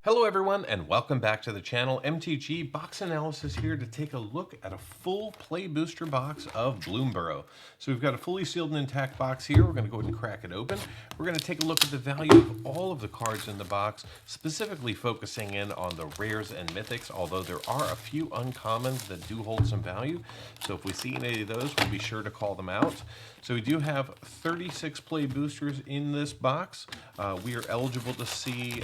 Hello everyone and welcome back to the channel. MTG Box Analysis here to take a look at a full play booster box of Bloomburrow. So we've got a fully sealed and intact box here. We're going to go ahead and crack it open. We're going to take a look at the value of all of the cards in the box, specifically focusing in on the rares and mythics, although there are a few uncommons that do hold some value. So if we see any of those, we'll be sure to call them out. So we do have 36 play boosters in this box. We are eligible to see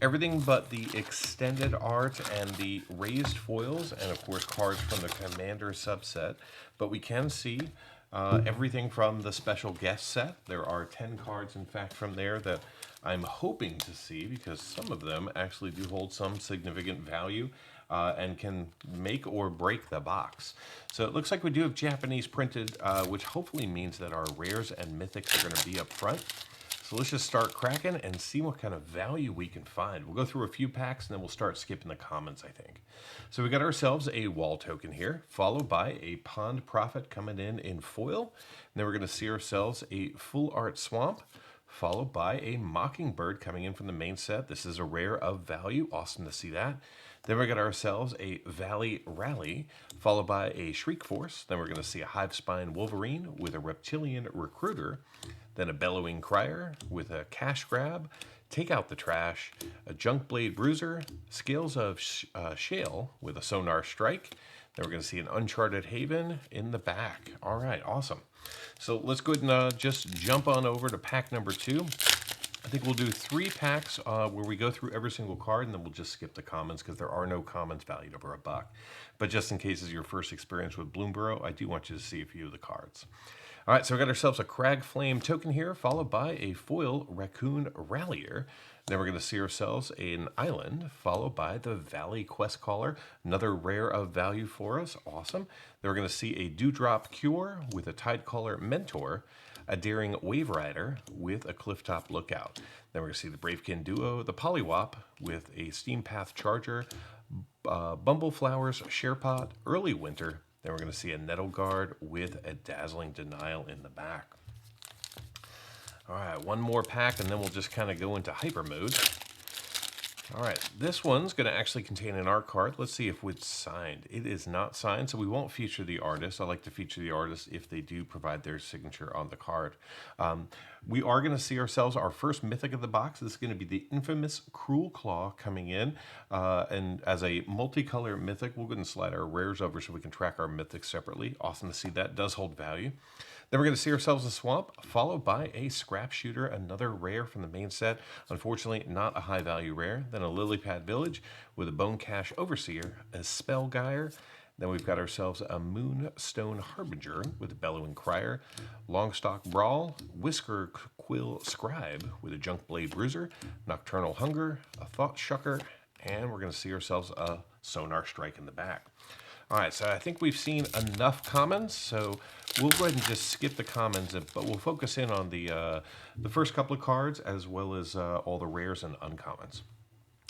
everything but the extended art and the raised foils, and of course cards from the Commander subset. But we can see everything from the special guest set. There are 10 cards, in fact, from there that I'm hoping to see, because some of them actually do hold some significant value and can make or break the box. So it looks like we do have Japanese printed, which hopefully means that our rares and mythics are going to be up front. So let's just start cracking and see what kind of value we can find. We'll go through a few packs and then we'll start skipping the comments, I think. So we got ourselves a wall token here, followed by a Pond Prophet coming in foil. And then we're going to see ourselves a Full Art Swamp, followed by a Mockingbird coming in from the main set. This is a rare of value. Awesome to see that. Then we got ourselves a Valley Rally, followed by a Shriek Force. Then we're going to see a Hivespine Wolverine with a Reptilian Recruiter. Then a Bellowing Crier with a Cash Grab, Take Out the Trash, a Junkblade Bruiser, Scales of Shale with a Sonar Strike. Then we're going to see an Uncharted Haven in the back. All right, awesome. So let's go ahead and just jump on over to pack number 2. I think we'll do 3 packs where we go through every single card, and then we'll just skip the commons because there are no commons valued over $1. But just in case it's your first experience with Bloomburrow, I do want you to see a few of the cards. All right, so we got ourselves a Crag Flame token here, followed by a foil Raccoon Rallier. Then we're going to see ourselves an Island, followed by the Valley Quest Caller, another rare of value for us. Awesome. Then we're going to see a Dewdrop Cure with a Tidecaller Mentor, a Daring Wave Rider with a Clifftop Lookout. Then we're going to see the Bravekin Duo, the Poliwop with a Steampath Charger, Bumbleflowers Sharepot, Early Winter. Then we're going to see a Nettle Guard with a Dazzling Denial in the back. All right, one more pack, and then we'll just kind of go into hyper mode. All right, this one's going to actually contain an art card. Let's see if it's signed. It is not signed, so we won't feature the artist. I like to feature the artist if they do provide their signature on the card. We are going to see ourselves our first mythic of the box. This is going to be the infamous Cruel Claw coming in. And as a multicolor mythic, we'll go ahead and slide our rares over so we can track our mythics separately. Awesome to see that. Does hold value. Then we're going to see ourselves a Swamp, followed by a Scrap Shooter, another rare from the main set. Unfortunately, not a high value rare. Then a Lilypad Village with a Bone Cache Overseer, a Spellgyre. Then we've got ourselves a Moonstone Harbinger with a Bellowing Crier, Longstock Brawl, Whisker Quill Scribe with a Junkblade Bruiser, Nocturnal Hunger, a Thought Shucker, and we're going to see ourselves a Sonar Strike in the back. All right, so I think we've seen enough commons, so we'll go ahead and just skip the commons, but we'll focus in on the first couple of cards as well as all the rares and uncommons.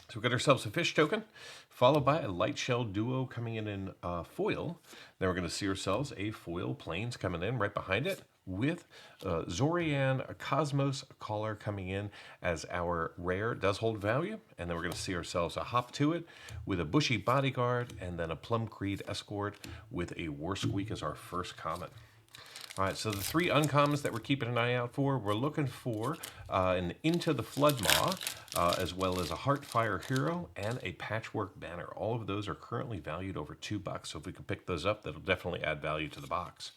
So we've got ourselves a Fish token, followed by a Light Shell Duo coming in foil. Then we're going to see ourselves a foil Plains coming in right behind it, with Zorian Cosmos Caller coming in as our rare. Does hold value. And then we're going to see ourselves a Hop to it with a Bushy Bodyguard, and then a Plumcreed Escort with a War Squeak as our first common. All right, so the 3 uncommons that we're keeping an eye out for, we're looking for an Into the Floodmaw, as well as a Heartfire Hero and a Patchwork Banner. All of those are currently valued over $2, so if we can pick those up, that'll definitely add value to the box.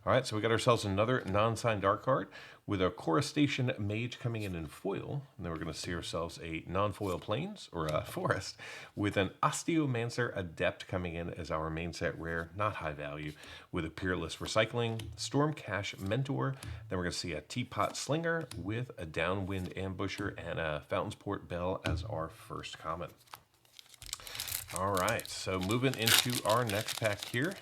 All right, so we got ourselves another non-signed art card with a Corestation Mage coming in foil. And then we're going to see ourselves a non-foil Plains, or a Forest, with an Osteomancer Adept coming in as our main set rare, not high value, with a Peerless Recycling, Storm Cache Mentor. Then we're going to see a Teapot Slinger with a Downwind Ambusher and a Fountainsport Bell as our first common. All right, so moving into our next pack here.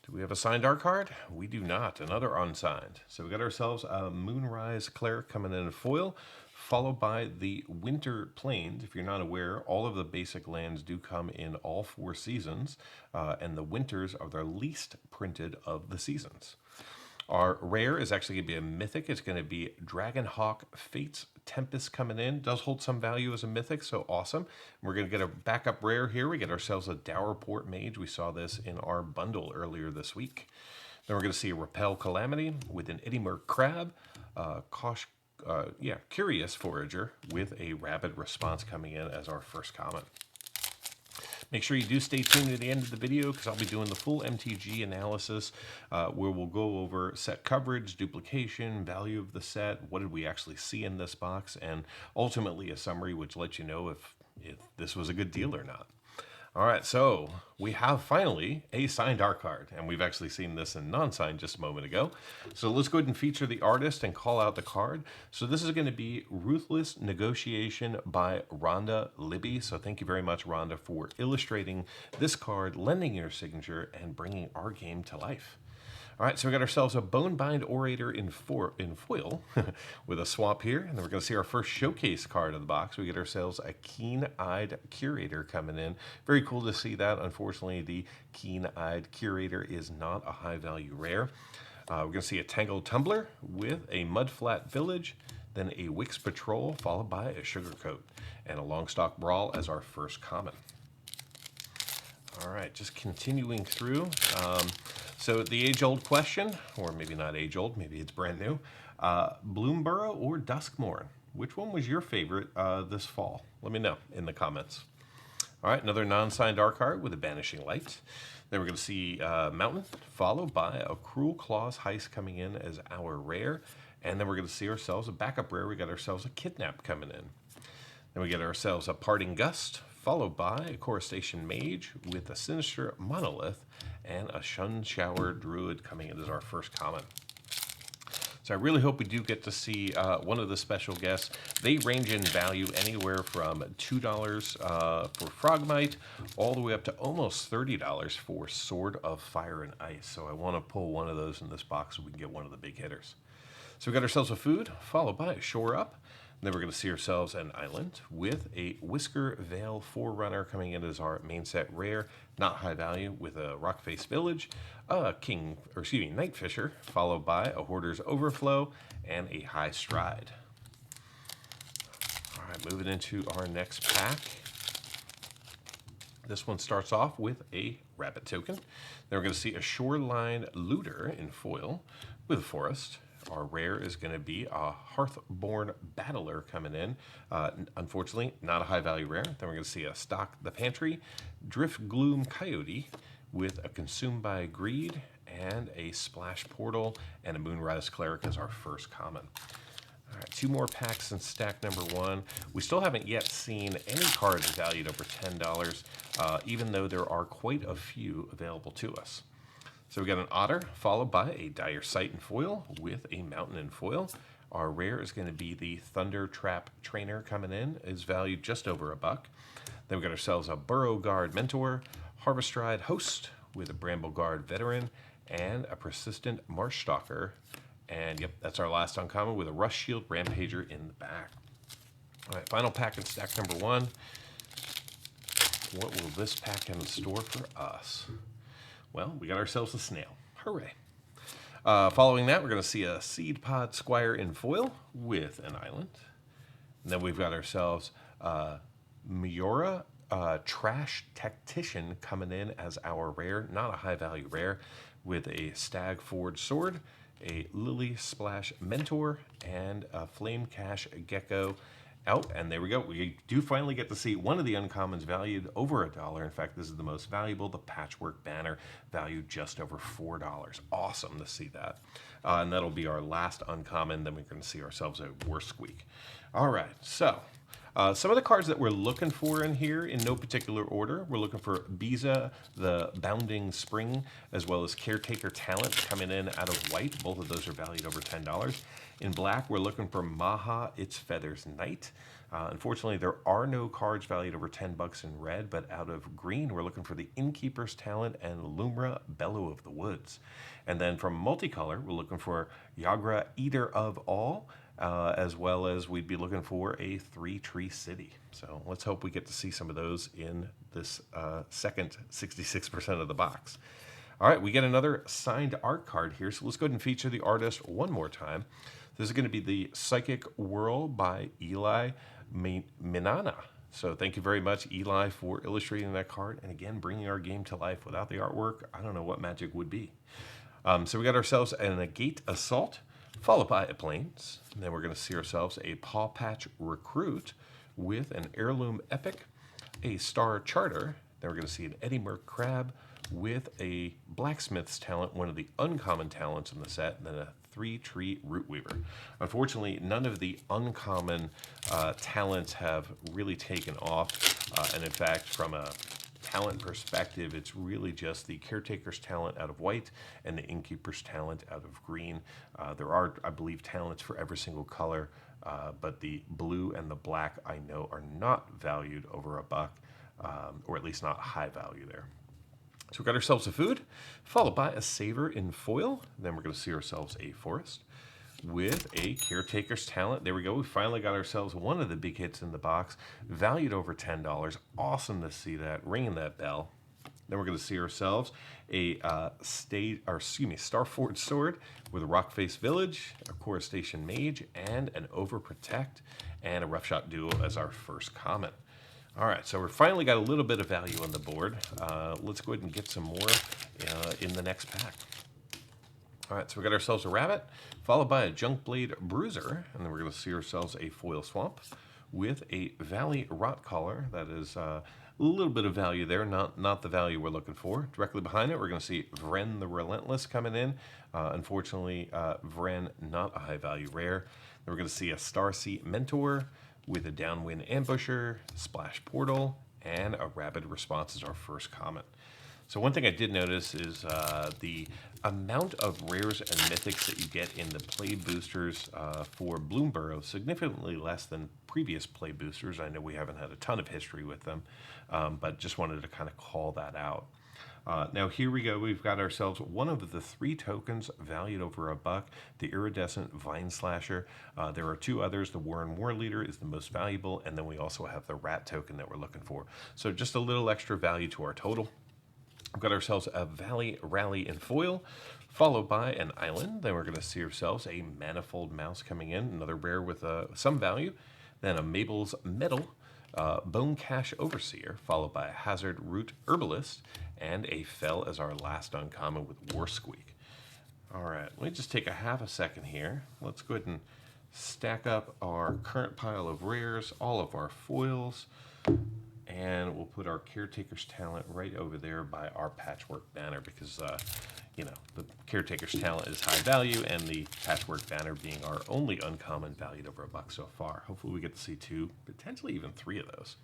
Do we have a signed art card? We do not. Another unsigned. So we got ourselves a Moonrise Cleric coming in foil, followed by the Winter Plains. If you're not aware, all of the basic lands do come in all 4 seasons, and the winters are the least printed of the seasons. Our rare is actually going to be a mythic. It's going to be Dragonhawk Fates Tempest coming in. Does hold some value as a mythic, so awesome. We're going to get a backup rare here. We get ourselves a Dowerport Mage. We saw this in our bundle earlier this week. Then we're going to see a Repel Calamity with an Eddymer Crab, Curious Forager with a Rapid Response coming in as our first common. Make sure you do stay tuned to the end of the video because I'll be doing the full MTG analysis where we'll go over set coverage, duplication, value of the set, what did we actually see in this box, and ultimately a summary which lets you know if this was a good deal or not. All right, so we have finally a signed art card, and we've actually seen this in non-signed just a moment ago. So let's go ahead and feature the artist and call out the card. So this is going to be Ruthless Negotiation by Rhonda Libby. So thank you very much, Rhonda, for illustrating this card, lending your signature, and bringing our game to life. All right, so we got ourselves a Bonebind Orator in foil with a swap here, and then we're going to see our first showcase card of the box. We get ourselves a Keen-Eyed Curator coming in. Very cool to see that. Unfortunately, the Keen-Eyed Curator is not a high-value rare. We're going to see a Tangled Tumbler with a Mudflat Village, then a Wix Patrol, followed by a Sugarcoat, and a Longstock Brawl as our first common. All right, just continuing through. So the age-old question, or maybe not age-old, maybe it's brand new, Bloomburrow or Duskmourn? Which one was your favorite this fall? Let me know in the comments. All right, another non-signed art card with a Vanishing Light. Then we're going to see Mountain, followed by a Cruel Claws Heist coming in as our rare. And then we're going to see ourselves a backup rare. We got ourselves a Kidnap coming in. Then we get ourselves a Parting Gust, followed by a Corestation Mage with a Sinister Monolith and a Shun Shower Druid coming in as our first common. So I really hope we do get to see one of the special guests. They range in value anywhere from $2 for Frogmite all the way up to almost $30 for Sword of Fire and Ice. So I want to pull one of those in this box so we can get one of the big hitters. So we got ourselves a Food, followed by a Shore Up. Then we're going to see ourselves an island with a Whisker Veil Forerunner coming in as our main set rare, not high value, with a Rockface Village, a Night Fisher, followed by a Hoarder's Overflow and a High Stride. All right, moving into our next pack. This one starts off with a Rabbit Token. Then we're going to see a Shoreline Looter in foil with a Forest. Our rare is going to be a Hearthborn Battler coming in. Unfortunately, not a high value rare. Then we're going to see a Stock the Pantry, Drift Gloom Coyote with a Consumed by Greed and a Splash Portal and a Moonrise Cleric as our first common. All right, two more packs in stack number one. We still haven't yet seen any cards valued over $10, even though there are quite a few available to us. So we got an Otter, followed by a Dire Sight in foil with a Mountain in foil. Our rare is going to be the Thunder Trap Trainer coming in. It's valued just over $1. Then we got ourselves a Burrow Guard Mentor, Harvestride Host with a Bramble Guard Veteran, and a Persistent Marsh Stalker. And yep, that's our last uncommon with a Rush Shield Rampager in the back. All right, final pack in stack number one. What will this pack have in store for us? Well, we got ourselves a Snail. Hooray. Following that, we're going to see a Seed Pod Squire in foil with an island. And then we've got ourselves Miura Trash Tactician coming in as our rare, not a high value rare, with a Stag Forged Sword, a Lily Splash Mentor, and a Flame Cash Gecko out. And there we go. We do finally get to see one of the uncommons valued over $1. In fact, this is the most valuable, the Patchwork Banner, valued just over $4. Awesome to see that. And that'll be our last uncommon. Then we're going to see ourselves a Worst Squeak. All right, so some of the cards that we're looking for in here, in no particular order, we're looking for Biza, the Bounding Spring, as well as Caretaker Talent coming in out of white. Both of those are valued over $10. In black, we're looking for Maha, Its Feathers Knight. Unfortunately, there are no cards valued over $10 in red, but out of green, we're looking for the Innkeeper's Talent and Lumra, Bellow of the Woods. And then from multicolor, we're looking for Yagra, Eater of All, as well as we'd be looking for a 3-Tree City. So let's hope we get to see some of those in this second 66% of the box. All right, we get another signed art card here, so let's go ahead and feature the artist one more time. This is going to be the Psychic Whirl by Eli Minana. So thank you very much, Eli, for illustrating that card and again bringing our game to life. Without the artwork, I don't know what Magic would be. So we got ourselves a Negate Assault, followed by a Plains. And then we're going to see ourselves a Paw Patch Recruit with an Heirloom Epic, a Star Charter. Then we're going to see an Eddie Merc Crab with a Blacksmith's Talent, one of the uncommon talents in the set, and then a 3-tree Root Weaver. Unfortunately, none of the uncommon talents have really taken off, and in fact, from a talent perspective, it's really just the Caretaker's Talent out of white and the Innkeeper's Talent out of green. There are, I believe, talents for every single color, but the blue and the black, I know, are not valued over $1, or at least not high value there. So we got ourselves a food, followed by a Saver in foil. Then we're going to see ourselves a Forest with a Caretaker's Talent. There we go. We finally got ourselves one of the big hits in the box, valued over $10. Awesome to see that, ringing that bell. Then we're going to see ourselves a Starforged Sword with a Rockface Village, a Coruscation Mage, and an Overprotect, and a Roughshot Duo as our first common. All right, so we've finally got a little bit of value on the board. Let's go ahead and get some more in the next pack. All right, so we got ourselves a Rabbit, followed by a Junkblade Bruiser, and then we're going to see ourselves a Foil Swamp with a Valley Rotcaller. That is a little bit of value there, not the value we're looking for. Directly behind it, we're going to see Vren the Relentless coming in. Unfortunately, Vren, not a high-value rare. Then we're going to see a Starseat Mentor with a Downwind Ambusher, Splash Portal, and a Rapid Response is our first common. So one thing I did notice is the amount of rares and mythics that you get in the play boosters for Bloomburrow, significantly less than previous play boosters. I know we haven't had a ton of history with them, but just wanted to kind of call that out. Now here we go, we've got ourselves one of the 3 tokens valued over $1, the Iridescent Vine Slasher. There are 2 others, the Warren War Leader is the most valuable, and then we also have the Rat token that we're looking for. So just a little extra value to our total. We've got ourselves a Valley Rally in foil, followed by an Island. Then we're going to see ourselves a Manifold Mouse coming in, another rare with some value. Then a Mabel's Metal, Bone Cache Overseer, followed by a Hazard Root Herbalist, and a Fell as our last uncommon with War Squeak. All right, let me just take a half a second here. Let's go ahead and stack up our current pile of rares, all of our foils, and we'll put our Caretaker's Talent right over there by our Patchwork Banner because, you know, the Caretaker's Talent is high value and the Patchwork Banner being our only uncommon valued over $1 so far. Hopefully we get to see 2, potentially even 3 of those.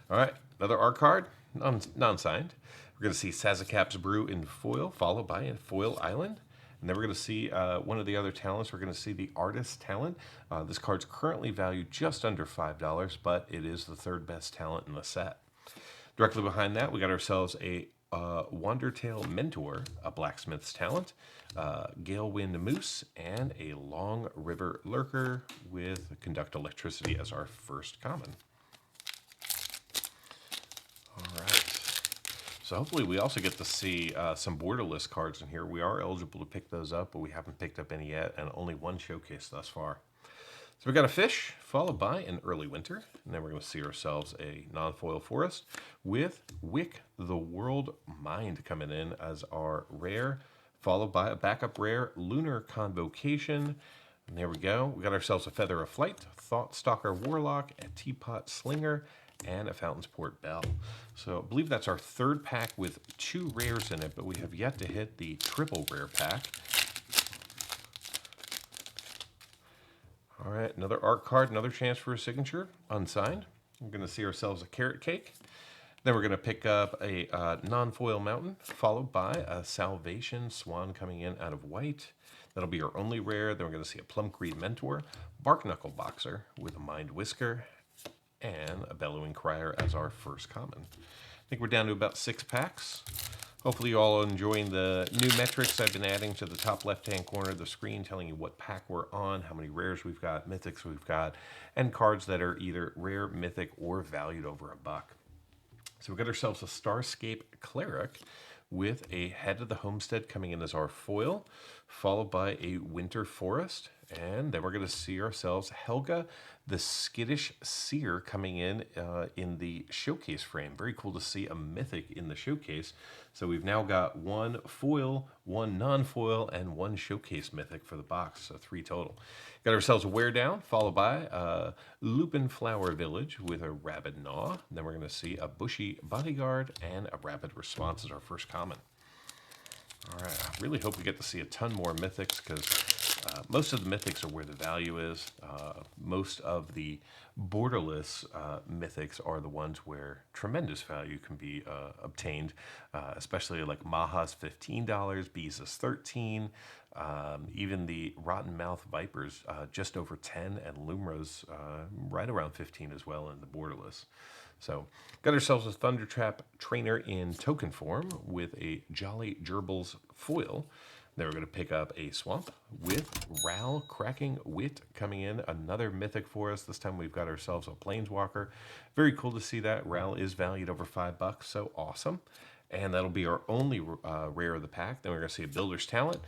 All right, another art card, non-signed. We're going to see Sazakap's Brew in foil, followed by a Foil Island. And then we're going to see one of the other talents. We're going to see the Artist Talent. This card's currently valued just under $5, but it is the 3rd best talent in the set. Directly behind that, we got ourselves a Wandertail Mentor, a Blacksmith's Talent, Galewind Moose, and a Long River Lurker with Conduct Electricity as our first common. All right. So hopefully we also get to see some borderless cards in here. We are eligible to pick those up, but we haven't picked up any yet, and only 1 showcase thus far. So we got a Fish, followed by an Early Winter, and then we're going to see ourselves a non-foil Forest with Wick the World Mind coming in as our rare, followed by a backup rare, Lunar Convocation. And there we go. We got ourselves a Feather of Flight, Thought Stalker Warlock, a Teapot Slinger, and a Fountain's Port Bell. So I believe that's our 3rd pack with 2 rares in it, but we have yet to hit the triple rare pack. All right, another art card, another chance for a signature, unsigned. We're going to see ourselves a Carrot Cake. Then we're going to pick up a non-foil Mountain, followed by a Salvation Swan coming in out of white. That'll be our only rare. Then we're going to see a Plumcrete Mentor, Bark Knuckle Boxer with a Mind Whisker, and a Bellowing Crier as our first common. I think we're down to about 6 packs. Hopefully you all are enjoying the new metrics I've been adding to the top left-hand corner of the screen, telling you what pack we're on, how many rares we've got, mythics we've got, and cards that are either rare, mythic, or valued over $1. So we've got ourselves a Starscape Cleric with a Head of the Homestead coming in as our foil, followed by a Winter Forest. And then we're going to see ourselves Helga, the Skittish Seer, coming in the showcase frame. Very cool to see a mythic in the showcase. So we've now got one foil, one non-foil, and one showcase mythic for the box, so 3 total. Got ourselves a Wear Down, followed by Lupin Flower Village with a Rabid Gnaw. Then we're going to see a Bushy Bodyguard and a Rapid Response as our first common. All right, I really hope we get to see a ton more mythics, because most of the mythics are where the value is. Most of the borderless mythics are the ones where tremendous value can be obtained, especially like Maha's $15, Bees is $13, even the Rotten Mouth Vipers just over 10, and Lumra's right around 15 as well in the borderless. So, got ourselves a Thundertrap Trainer in token form with a Jolly Gerbils foil. Then we're going to pick up a Swamp with Ral Cracking Wit coming in. Another mythic for us. This time we've got ourselves a Planeswalker. Very cool to see that. Ral is valued over $5, so awesome. And that'll be our only rare of the pack. Then we're going to see a Builder's Talent,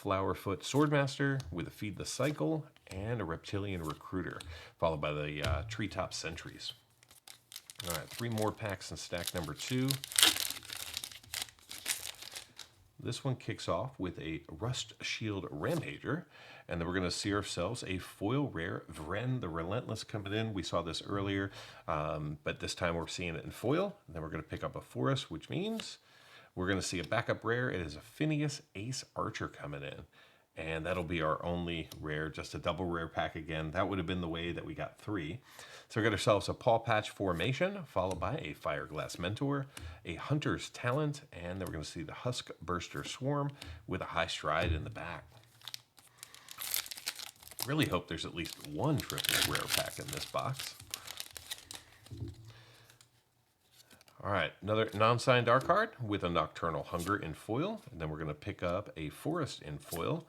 Flowerfoot Swordmaster with a Feed the Cycle, and a Reptilian Recruiter, followed by the Treetop Sentries. All right, 3 more packs in stack number 2. This one kicks off with a Rust Shield Rampager, and then we're going to see ourselves a foil rare Vren the Relentless coming in. We saw this earlier, but this time we're seeing it in foil. And then we're going to pick up a Forest, which means we're going to see a backup rare. It is a Phineas Ace Archer coming in. And that'll be our only rare, just a double rare pack again. That would have been the way that we got 3. So we got ourselves a Paw Patch Formation, followed by a Fireglass Mentor, a Hunter's Talent, and then we're going to see the Husk Burster Swarm with a High Stride in the back. Really hope there's at least one triple rare pack in this box. All right, another non-signed art card with a Nocturnal Hunger in foil. And then we're going to pick up a Forest in foil.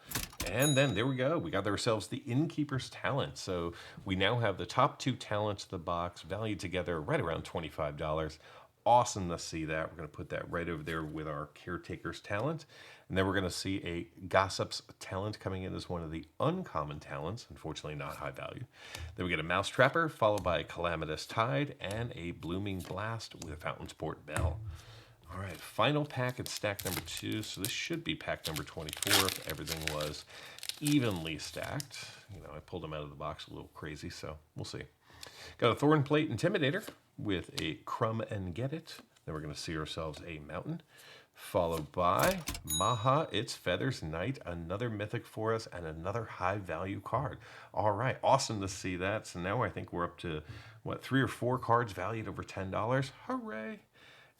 And then there we go. We got ourselves the Innkeeper's Talent. So we now have the top 2 talents of the box valued together right around $25. Awesome to see that. We're going to put that right over there with our Caretaker's Talent. And then we're going to see a Gossip's Talent coming in as one of the uncommon talents. Unfortunately, not high value. Then we get a Mouse Trapper, followed by a Calamitous Tide, and a Blooming Blast with a Fountainsport Bell. All right, final pack in stack number 2. So this should be pack number 24 if everything was evenly stacked. You know, I pulled them out of the box a little crazy, so we'll see. Got a Thorn Plate Intimidator with a Crumb and Get It. Then we're going to see ourselves a Mountain, followed by Maha, Its Feathers Knight, another mythic for us, and another high value card. All right, awesome to see that. So now I think we're up to, what, 3 or 4 cards valued over $10. Hooray!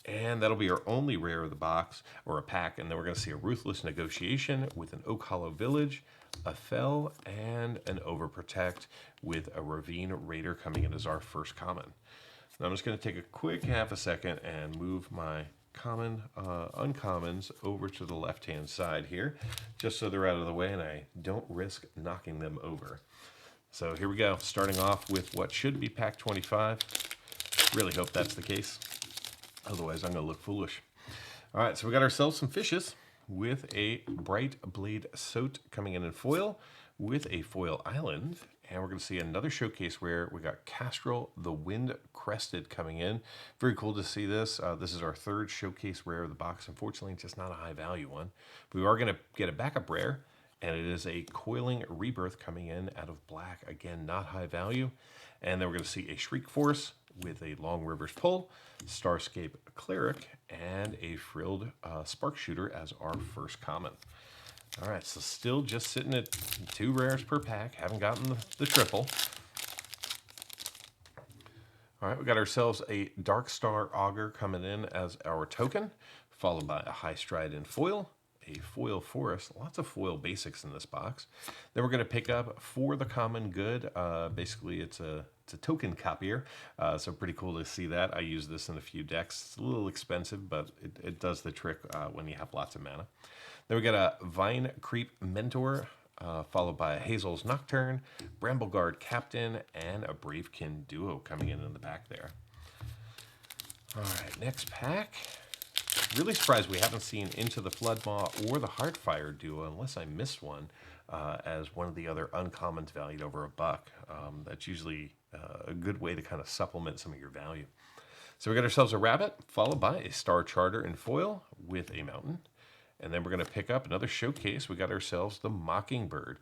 And that'll be our only rare of the box, or a pack. And then we're going to see a Ruthless Negotiation with an Oak Hollow Village, a Fell, and an Overprotect with a Ravine Raider coming in as our first common. Now I'm just going to take a quick half a second and move my uncommons over to the left-hand side here, just so they're out of the way and I don't risk knocking them over. So here we go, starting off with what should be pack 25. Really hope that's the case. Otherwise, I'm going to look foolish. All right, so we got ourselves some fishes with a Bright Blade Soat coming in foil with a foil island. And we're going to see another showcase rare. We got Castrel the Wind Crested coming in. Very cool to see this. This is our 3rd showcase rare of the box. Unfortunately, just not a high value one. But we are going to get a backup rare, and it is a Coiling Rebirth coming in out of black. Again, not high value. And then we're going to see a Shriek Force with a Long Rivers Pull, Starscape Cleric, and a Frilled Spark Shooter as our first common. All right, so still just sitting at 2 rares per pack. Haven't gotten the triple. All right, we got ourselves a Darkstar Augur coming in as our token, followed by a High Stride in foil, a Foil Forest, lots of foil basics in this box. Then we're going to pick up For the Common Good. Basically, it's a token copier, so pretty cool to see that. I use this in a few decks. It's a little expensive, but it does the trick when you have lots of mana. Then we got a Vine Creep Mentor, followed by a Hazel's Nocturne, Brambleguard Captain, and a Bravekin Duo coming in the back there. All right, next pack. Really surprised we haven't seen Into the Floodmaw or the Heartfire duo, unless I missed one, as one of the other uncommons valued over $1. That's usually a good way to kind of supplement some of your value. So we got ourselves a rabbit, followed by a Star Charter in foil with a mountain. And then we're going to pick up another showcase. We got ourselves the Mockingbird.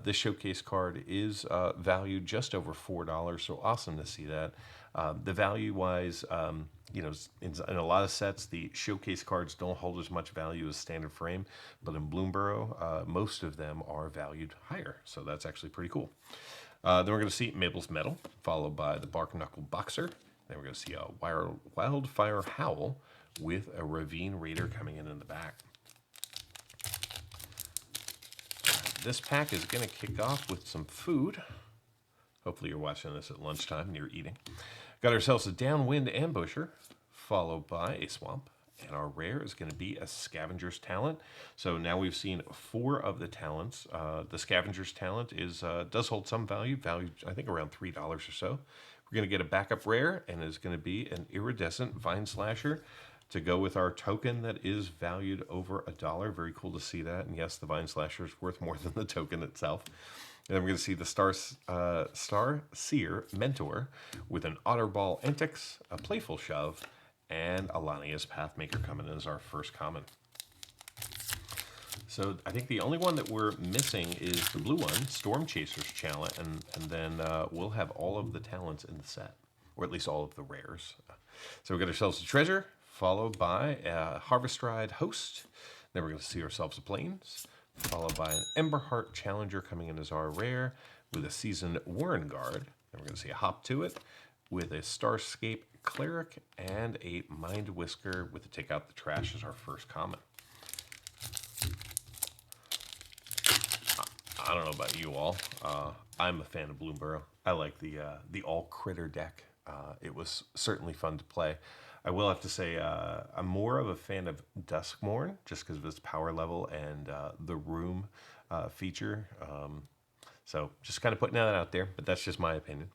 This showcase card is valued just over $4, so awesome to see that. The value-wise, you know, in a lot of sets, the showcase cards don't hold as much value as standard frame, but in Bloomburrow, most of them are valued higher, so that's actually pretty cool. Then we're going to see Mabel's Medal, followed by the Bark Knuckle Boxer. Then we're going to see a Wildfire Howl with a Ravine Raider coming in the back. This pack is going to kick off with some food. Hopefully you're watching this at lunchtime and you're eating. Got ourselves a Downwind Ambusher, followed by a Swamp. And our rare is going to be a Scavenger's Talent. So now we've seen 4 of the talents. The Scavenger's Talent does hold some value, I think around $3 or so. We're going to get a backup rare, and it's going to be an Iridescent Vine Slasher to go with our token that is valued over $1. Very cool to see that. And yes, the Vine Slasher is worth more than the token itself. And then we're going to see the Star Seer Mentor with an Otterball Antics, a Playful Shove, and Alania's Pathmaker coming in as our first common. So I think the only one that we're missing is the blue one, Storm Chaser's Challenge, and then we'll have all of the talents in the set, or at least all of the rares. So we got ourselves a treasure, followed by a Harvestride Host. Then we're going to see ourselves a Plains, followed by an Emberheart Challenger coming in as our rare with a Seasoned Warren Guard. Then we're going to see a Hop to it with a Starscape Cleric and a Mind Whisker with a Take Out the Trash as our first common. I don't know about you all. I'm a fan of Bloomburrow. I like the all critter deck. It was certainly fun to play. I will have to say I'm more of a fan of Duskmourn just because of its power level and the room feature. So just kind of putting that out there, but that's just my opinion.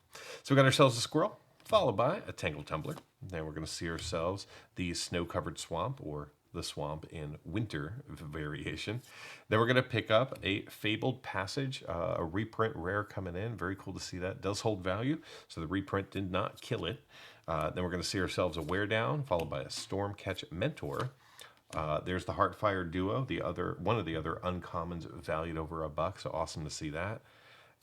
So we got ourselves a Squirrel, followed by a Tangle Tumbler. Then we're going to see ourselves the Snow-Covered Swamp, or the Swamp in Winter variation. Then we're going to pick up a Fabled Passage, a reprint rare coming in. Very cool to see that. Does hold value, so the reprint did not kill it. Then we're going to see ourselves a Wear Down, followed by a Stormcatch Mentor. There's the Heartfire duo, one of the other uncommons valued over $1, so awesome to see that.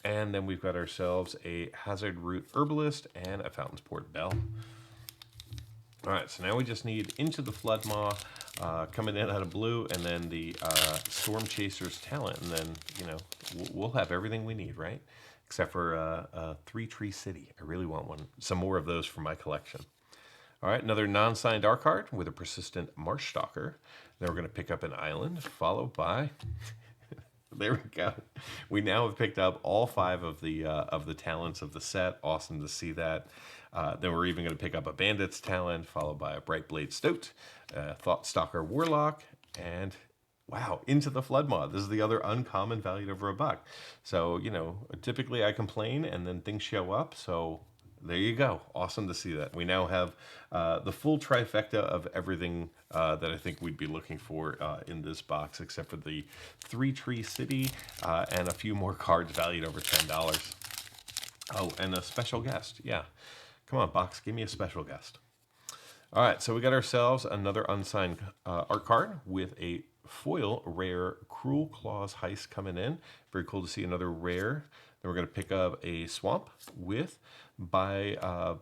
And then we've got ourselves a Hazard Root Herbalist and a Fountain's Port Bell. All right, so now we just need Into the Floodmaw coming in out of blue, and then the Storm Chaser's Talent, and then, you know, we'll have everything we need, right? Except for 3-Tree City. I really want some more of those for my collection. All right, another non-signed art card with a Persistent Marsh Stalker. Then we're going to pick up an Island, followed by... There we go. We now have picked up all 5 of the talents of the set. Awesome to see that. Then we're even going to pick up a Bandit's Talent, followed by a Brightblade Stoat, Thought Stalker Warlock, and wow, Into the Floodmaw. This is the other uncommon valued over $1. So, you know, typically I complain and then things show up. So there you go. Awesome to see that. We now have the full trifecta of everything that I think we'd be looking for in this box, except for the 3-Tree City and a few more cards valued over $10. Oh, and a special guest. Yeah. Come on, box. Give me a special guest. All right. So we got ourselves another unsigned art card with a foil rare Cruel Claws Heist coming in. Very cool to see another rare. Then we're going to pick up a Swamp with a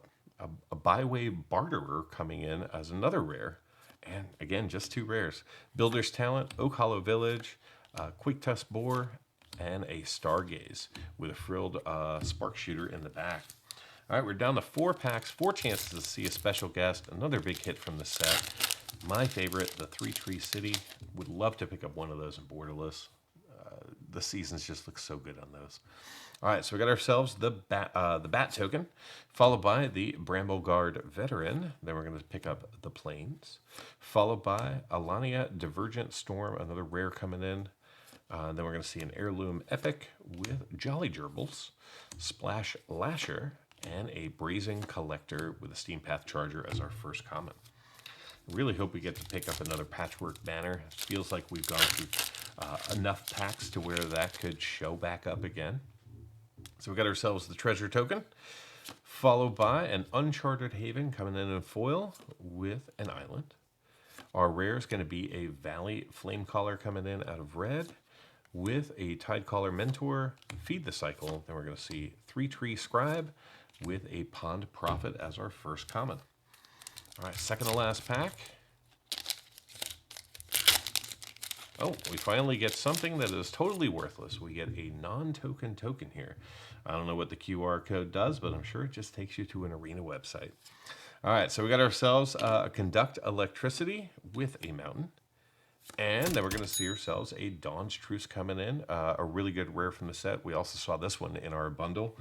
Byway Barterer coming in as another rare. And again, just 2 rares. Builder's Talent, Oak Hollow Village, Quick Tusk Boar, and a Stargaze with a frilled Spark Shooter in the back. All right, we're down to 4 packs, 4 chances to see a special guest. Another big hit from the set. My favorite, the 3-Tree City. Would love to pick up one of those in Borderless. The seasons just look so good on those. All right, so we got ourselves the Bat token, followed by the Brambleguard Veteran. Then we're going to pick up the Plains, followed by Alania Divergent Storm, another rare coming in. Then we're going to see an Heirloom Epic with Jolly Gerbils, Splash Lasher, and a Brazen Collector with a Steam Path Charger as our first common. Really hope we get to pick up another patchwork banner. It feels like we've gone through enough packs to where that could show back up again. So we got ourselves the treasure token, followed by an Uncharted Haven coming in foil with an island. Our rare is going to be a Valley Flamecaller coming in out of red with a Tidecaller Mentor, Feed the Cycle. Then we're going to see 3 Tree Scribe with a Pond Prophet as our first common. All right, second to last pack. Oh, we finally get something that is totally worthless. We get a non-token token here. I don't know what the QR code does, but I'm sure it just takes you to an arena website. All right, so we got ourselves a Conduct Electricity with a mountain. And then we're going to see ourselves a Dawn's Truce coming in, a really good rare from the set. We also saw this one in our bundle.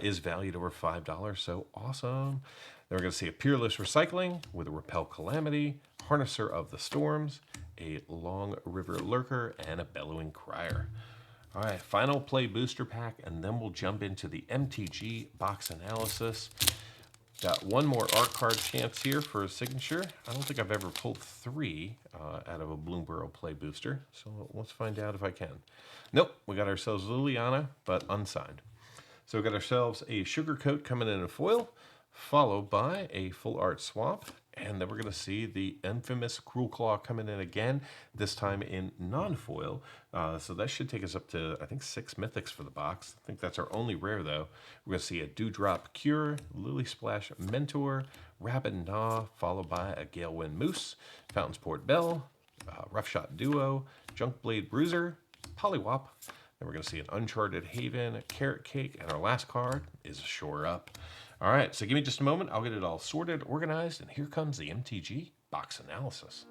Is valued over $5, so awesome. Then we're going to see a Peerless Recycling with a Repel Calamity, Harnesser of the Storms, a Long River Lurker, and a Bellowing Crier. All right, final play booster pack, and then we'll jump into the MTG Box Analysis. Got one more art card chance here for a signature. I don't think I've ever pulled 3 out of a Bloomburrow Play Booster, so let's find out if I can. Nope, we got ourselves Liliana, but unsigned. So we got ourselves a Sugar Coat coming in foil, followed by a full art swap, and then we're going to see the infamous Cruel Claw coming in again, this time in non-foil. So that should take us up to, I think, 6 mythics for the box. I think that's our only rare, though. We're going to see a Dewdrop Cure, Lily Splash Mentor, Rabid Gnaw, followed by a Galewind Moose, Fountain's Port Bell, Rough Shot Duo, Junk Blade Bruiser, Poliwhop. Then we're going to see an Uncharted Haven, Carrot Cake, and our last card is Shore Up. All right, so give me just a moment. I'll get it all sorted, organized, and here comes the MTG Box Analysis.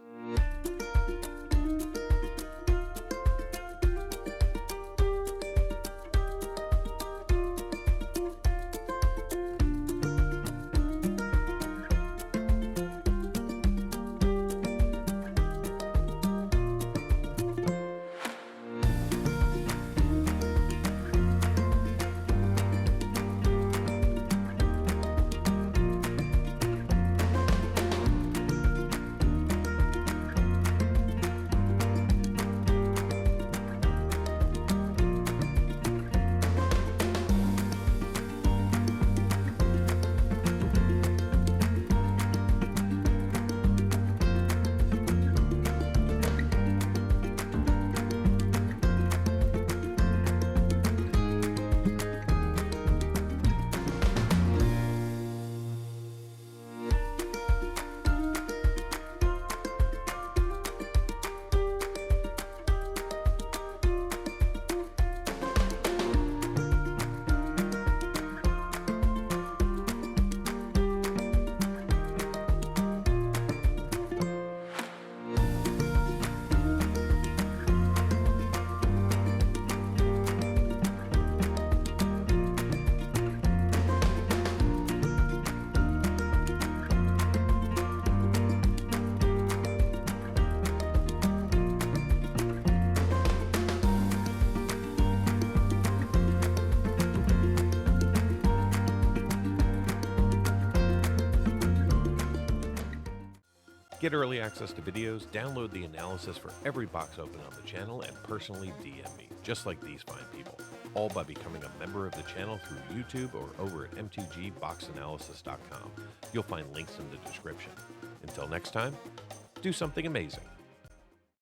Get early access to videos, download the analysis for every box open on the channel, and personally DM me, just like these fine people, all by becoming a member of the channel through YouTube or over at mtgboxanalysis.com. You'll find links in the description. Until next time, do something amazing.